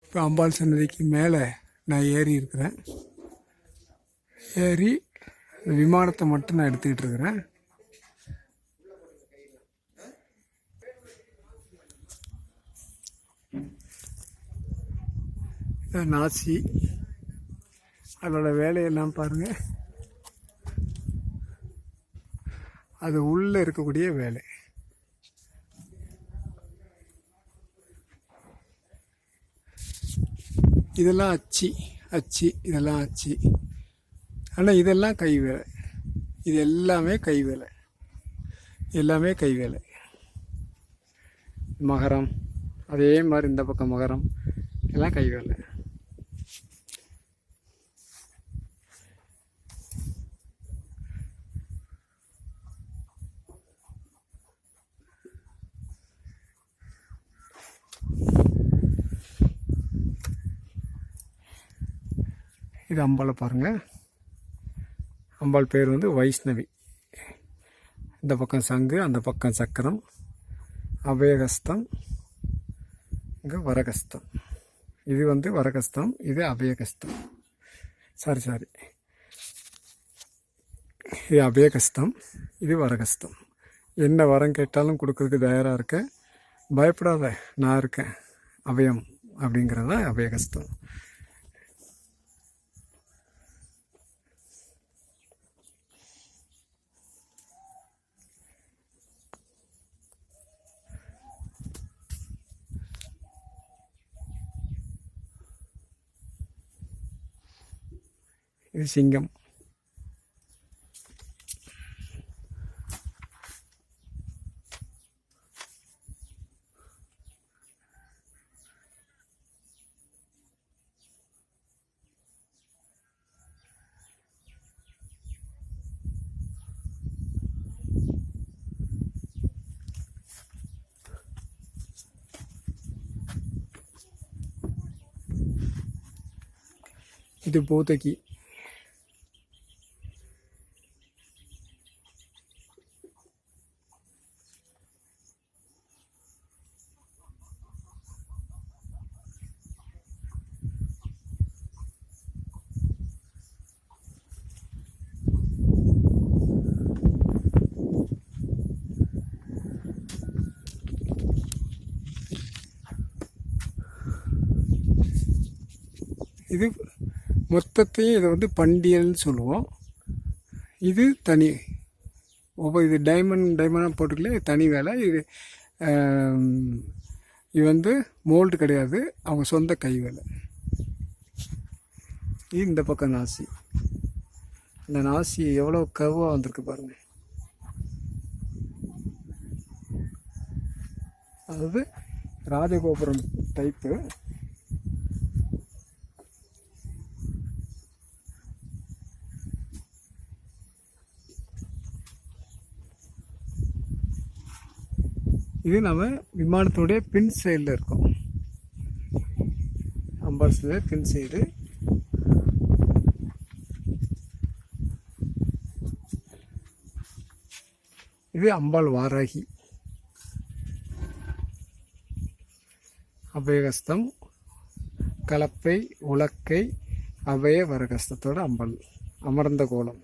இப்போ அம்பாள் சன்னதிக்கு மேலே நான் ஏறி இருக்கிறேன். ஏறி விமானத்தை மட்டும் நான் எடுத்துக்கிட்டு இருக்கிறேன். நாசி அதோட வேலையெல்லாம் பாருங்கள். அது உள்ளே இருக்கக்கூடிய வேலை. இதெல்லாம் அச்சு இதெல்லாம் அச்சு. ஆனால் இதெல்லாம் கை வேலை. இது எல்லாமே கை வேலை. மகரம் அதே மாதிரி இந்த பக்கம் மகரம் எல்லாம் கை வேலை. இது அம்பாளை பாருங்கள். அம்பாள் பேர் வந்து வைஷ்ணவி. இந்த பக்கம் சங்கு, அந்த பக்கம் சக்கரம், அபயகஸ்தம், இங்கே வரகஸ்தம். இது வந்து வரகஸ்தம், இது அபயகஸ்தம். சாரி இது அபயகஸ்தம், இது வரகஸ்தம். என்ன வரம் கேட்டாலும் கொடுக்கறதுக்கு தயாராக இருக்கேன். பயப்படாத, நான் இருக்கேன். அபயம் அப்படிங்கிறது தான் அபயகஸ்தம். இது சிங்கம். இது பூதகி. இது மொத்தத்தையும் இதை வந்து பண்டியல்னு சொல்லுவோம். இது தனி இது டைமண்டாக போட்டுக்கல, இது தனி வேலை. இது வந்து மோல்டு கிடையாது, அவங்க சொந்த கை வேலை. இது இந்த பக்கம் நாசி. இந்த நாசி எவ்வளோ கர்வாக வந்திருக்கு பாருங்கள். அதாவது ராஜகோபுரம் டைப்பு. இது நம்ம விமானத்தினுடைய பின் சைடில் இருக்கோம். அம்பாள் சிலை பின் சைடு. இது அம்பாள் வாராகி. அபயகஸ்தம், கலப்பை, உலக்கை, அபய வரகஸ்தத்தோட அம்பாள் அமர்ந்த கோலம்.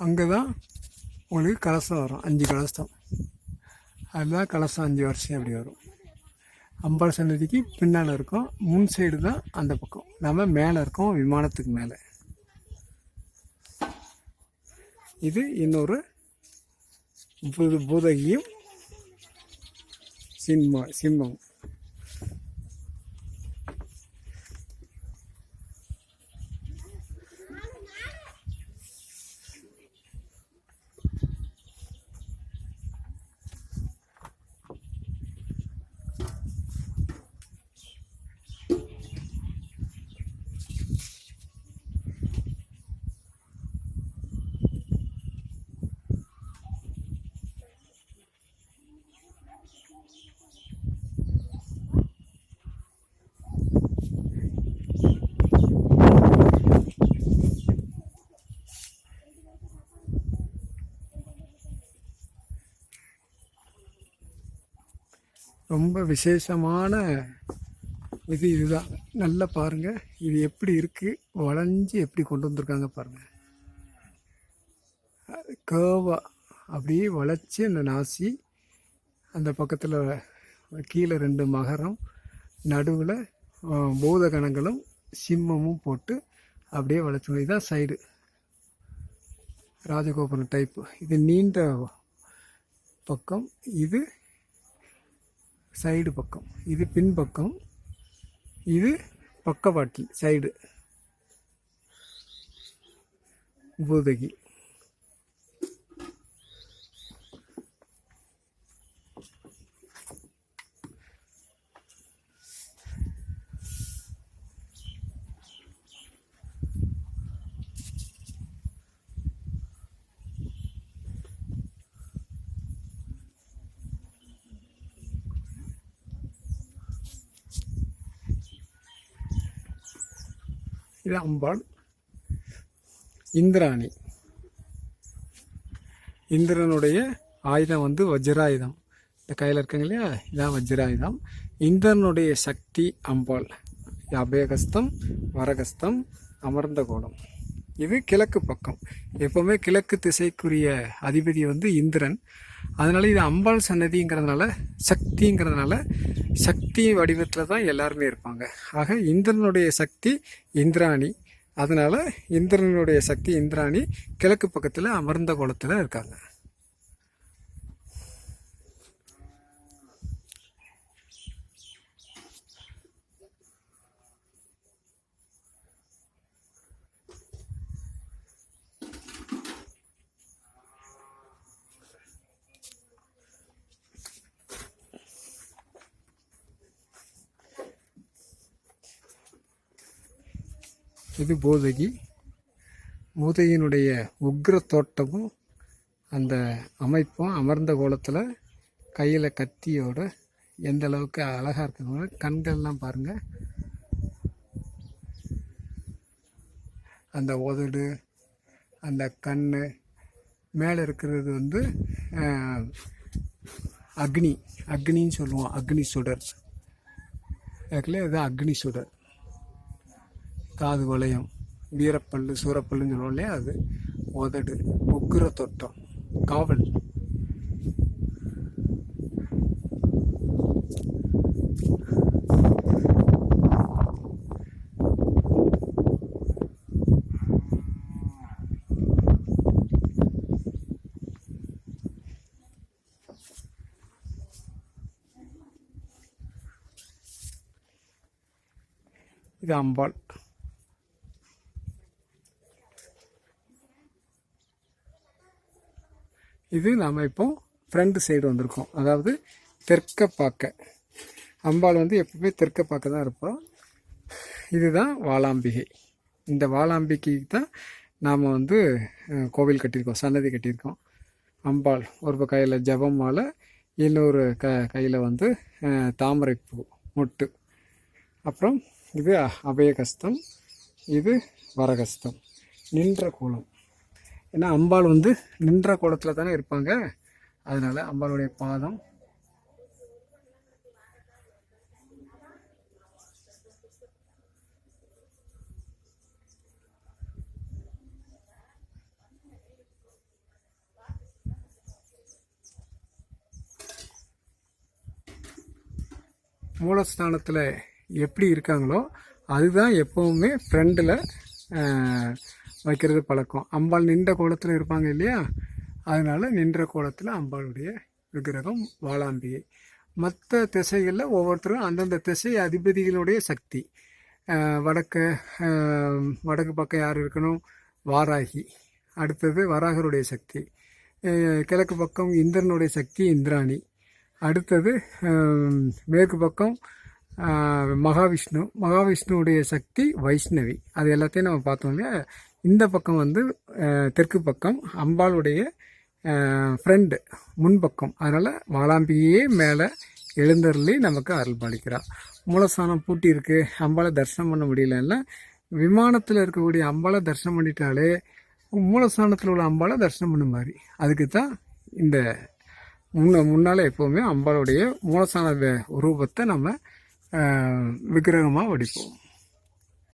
அங்கே தான் உங்களுக்கு கலசம் வரும், 5 கலசம். அதுதான் கலசம் 5 வருஷம் அப்படி வரும். அம்பாள் சன்னதிக்கு பின்னால் இருக்கும். முன் சைடு தான் அந்த பக்கம். நம்ம மேலே இருக்கோம், விமானத்துக்கு மேலே. இது இன்னொரு பூதகியும் சிம்மம். ரொம்ப விசேஷமான இதுதான். நல்லா பாருங்கள், இது எப்படி இருக்குது, வளைஞ்சி எப்படி கொண்டு வந்திருக்காங்க பாருங்கள். கேர்வா அப்படியே வளைச்சி அந்த நாசி, அந்த பக்கத்தில் கீழே 2 மகரம், நடுவில் பூதகணங்களும் சிம்மமும் போட்டு அப்படியே வளைச்சி. இதுதான் சைடு ராஜகோபுரம் டைப்பு. இது நீண்ட பக்கம், இது சைடு பக்கம், இது பின்பக்கம், இது பக்கவாட்டில் சைடு பூதகி. இது அம்பாள். இந்திராணி, இந்திரனுடைய ஆயுதம் வந்து வஜ்ராயுதம். இந்த கையில் இருக்காங்க இல்லையா, இதான் வஜ்ராயுதம். இந்திரனுடைய சக்தி அம்பாள். அபயகஸ்தம், வரகஸ்தம், அமர்ந்த கோலம். இது கிழக்கு பக்கம். எப்போவுமே கிழக்கு திசைக்குரிய அதிபதி வந்து இந்திரன். அதனால இது அம்பாள் சன்னதிங்கிறதுனால, சக்திங்கிறதுனால, சக்தி வடிவத்தில் தான் எல்லாருமே இருப்பாங்க. ஆக இந்திரனுடைய சக்தி இந்திராணி. அதனால இந்திரனுடைய சக்தி இந்திராணி கிழக்கு பக்கத்தில் அமர்ந்த கோலத்தில் இருக்காங்க. இது பூதகி. பூதகியினுடைய உக்ர தோட்டமும் அந்த அமைப்பும் அமர்ந்த கோலத்தில் கையில் கத்தியோட எந்த அளவுக்கு அழகாக இருக்குங்க. கண்கள்லாம் பாருங்கள், அந்த உதடு, அந்த கண், மேலே இருக்கிறது வந்து அக்னின்னு சொல்லுவோம். அக்னி சுடர் அதுக்குள்ளே இது அக்னி சுடர். காது வளையம், வீரப்பல்லு, சூரப்பல்லுன்னு சொல்லுவோம் இல்லையா, அது உதடு, உக்கிர தோட்டம், காவல். இது அம்பாள். இது நாம் இப்போ ஃப்ரண்ட் சைடு வந்திருக்கோம். அதாவது தெற்க பார்க்க. அம்பாள் வந்து எப்பவுமே தெற்க பார்க்க தான் இருப்போம். இதுதான் வாளாம்பிகை. இந்த வாளாம்பிகைக்கு தான் நாம் வந்து கோவில் கட்டியிருக்கோம், சன்னதி கட்டியிருக்கோம். அம்பாள் ஒரு கையில் ஜபம் மாலை, இன்னொரு கையில் வந்து தாமரைப்பூ மொட்டு. அப்புறம் இது அபயகஸ்தம், இது வரகஸ்தம். நின்ற கோலம். ஏன்னா அம்பாள் வந்து நின்ற கோலத்தில் தானே இருப்பாங்க. அதனால் அம்பாளுடைய பாதம், மூலஸ்தானத்தில் எப்படி இருக்காங்களோ அதுதான் எப்போவுமே ஃப்ரெண்டில் வைக்கிறது பழக்கம். அம்பாள் நின்ற கோலத்தில் இருப்பாங்க இல்லையா, அதனால் நின்ற கோலத்தில் அம்பாளுடைய விக்கிரகம் வாளாம்பிகை. மற்ற திசைகளில் ஒவ்வொருத்தரும் அந்தந்த திசை அதிபதிகளுடைய சக்தி. வடக்கு பக்கம் யார் இருக்கணும், வாராகி. அடுத்தது வராகருடைய சக்தி. கிழக்கு பக்கம் இந்திரனுடைய சக்தி இந்திராணி. அடுத்தது மேற்கு பக்கம் மகாவிஷ்ணுவுடைய சக்தி வைஷ்ணவி. அது எல்லாத்தையும் நம்ம பார்த்தோம் இல்லையா. இந்த பக்கம் வந்து தெற்கு பக்கம் அம்பாளுடைய ஃப்ரெண்டு முன்பக்கம். அதனால் வாளாம்பிகையே மேலே எழுந்தருளி நமக்கு அருள் பாலிக்கிறார். மூலஸ்தானம் பூட்டி இருக்குது, அம்பாளை தரிசனம் பண்ண முடியலன்னா விமானத்தில் இருக்கக்கூடிய அம்பாளை தரிசனம் பண்ணிட்டாலே மூலஸ்தானத்தில் உள்ள அம்பாளை தரிசனம் பண்ண மாதிரி. அதுக்கு தான் இந்த முன்னால் எப்போவுமே அம்பாளுடைய மூலஸ்தான ரூபத்தை நம்ம விக்கிரகமாக வடிப்போம்.